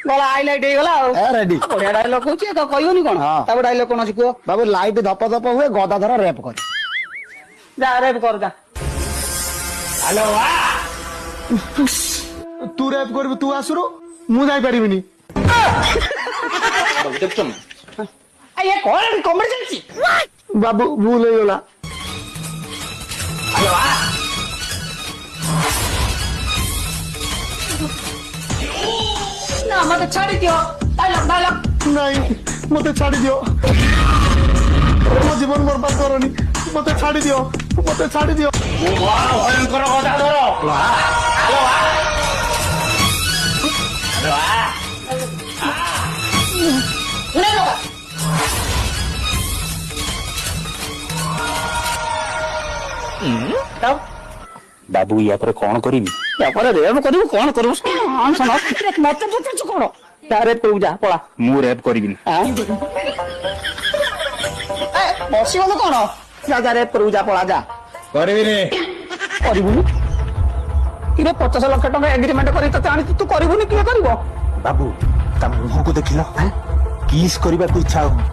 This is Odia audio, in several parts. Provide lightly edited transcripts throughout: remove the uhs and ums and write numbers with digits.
ଗଲା ଆଇ ଲାଇଟ୍ ହେଇଗଲା ଆଉ ରେଡି ବଢିଆ ଡାଇଲଗ କହୁଛି ତ କହିବନି କଣ ହଁ। ତାପରେ ଡାଇଲଗ କଣ ଅଛି କୁହ ବାବୁ ଲାଇଟ୍ ଧପ ଧପ ହୁଏ ଗଦା ଧର ରେପ୍ କରି ଯା ରେପ କର ଯା ତୁ ରେପ୍ କରିବୁ ତୁ ଆସୁରୁ ମୁଁ ଯାଇପାରିବିନି ଇଏ କଣ କମେଡି ଚାଲିଛି ବାବୁ ଭୁଲ ହେଇଗଲା ନା ମତେ ଛାଡି ଦିଅ ଡାଇଲଗ ଡାଇଲଗ ନାଇଁ ମତେ ଛାଡି ଦିଅ ମୋ ଜୀବନ ବର୍ବାଦ କରନି ମତେ ଛାଡି ଦିଅ ମତେ ଛାଡି ଦିଅ ଭୟଙ୍କର କଥା ଧର ବାବୁ ୟା ପରେ କଣ କରିବି? ତାପରେ ରେପ କରିବୁ କଣ କରିବୁ ମତେ ପଚାରୁଛୁ କଣ ଯା ରେପ କରିବୁ ଯା ପଳା ମୁଁ ରେପ୍ କରିବିନି। ବସିଗଲୁ କଣ ଯା ଯା ରେପ କରିବୁ ଯା ପଳା ଯା କରିବିନି। କରିବୁନି କିରେ 50 ଲକ୍ଷ ଟଙ୍କା ଏଗ୍ରିମେଣ୍ଟ କରି ତତେ ଆଣିଛୁ ତୁ କରିବୁନି କିଏ କରିବ ବାବୁ ତା ମୁହଁକୁ ଦେଖିଲ କିସ୍ କରିବାକୁ ଇଚ୍ଛା ହଉନି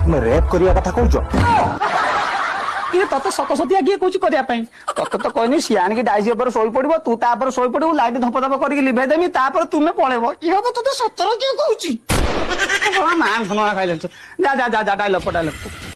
ତୁମେ ରେପ୍ କରିବା କଥା କହୁଛ? କିଏ ତତେ ସତସତିଆ କିଏ କହୁଛି କରିବା ପାଇଁ ତତେ ତ କହିନି ସିଏ ଆଣିକି ଡାଇସି ଉପରେ ଶୋଇ ପଡିବ ତୁ ତାପରେ ଶୋଇ ପଡିବୁ ଲାଇଟ୍ ଧପ ଧପ କରିକି ଲିଭେଇ ଦେବି ତାପରେ ତୁମେ ପଳେଇବ ଇଏ ହବ ତତେ ସତର କିଏ କହୁଛି ମା ଖାଇଲେଣି ଯା ଯା ଯା ଯା ଡାଇଲଗ